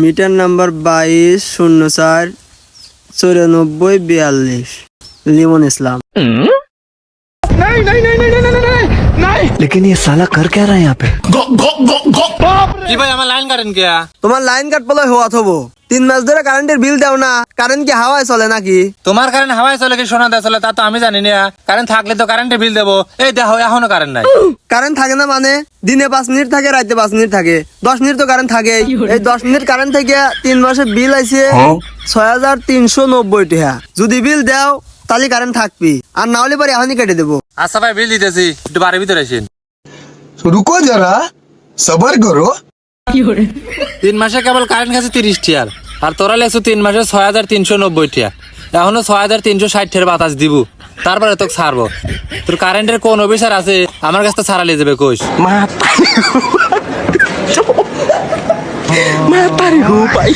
Metre number 22049442 Limon ইসলাম। लेकिन ये साला कर क्या रहा है यहाँ पे? কি ভাই আমার লাইন কাটেন কে? তোমার লাইন কাট পলে হওয়া থবো 3 মাস ধরে কারেন্টের বিল দাও না। কারেন্ট কি হাওয়ায় চলে নাকি? তোমার কারেন্ট হাওয়ায় চলে কি সোনা দেয় চলে তা তো আমি জানি না। কারেন্ট থাকলে তো কারেন্টের বিল দেবো। এই দেখো এখনো কারেন্ট নাই। কারেন্ট থাকে না মানে দিনে 5 মিনিট থাকে, রাতে 5 মিনিট থাকে, 10 মিনিট তো কারেন্ট থাকে। এই 10 মিনিট কারেন্ট থেকে 3 মাসে বিল আইছে 6390 টাকা। যদি বিল দাও তাহলে কারেন্ট থাকবি, আর না হলে পরে এখনই কেটে দেবো। আচ্ছা ভাই বিল দিতেছি, একটু বাড়ির ভিতরে আসেন। रुको जरा सबर करो। 3 মাসে কেবল কারেন্ট গেছে 30 টাকা, আর তোরা লেখছো 3 মাসে 6390 টাকা। এখনো 6360 টাকার বাতাস দিব, তারপরে তোকে ছাড়বো। তোর কারেন্টের কোন অফিসার আছে আমার কাছে তো ছাড়া লিয়ে যাবে কোষ? Mata nih gue, Pak.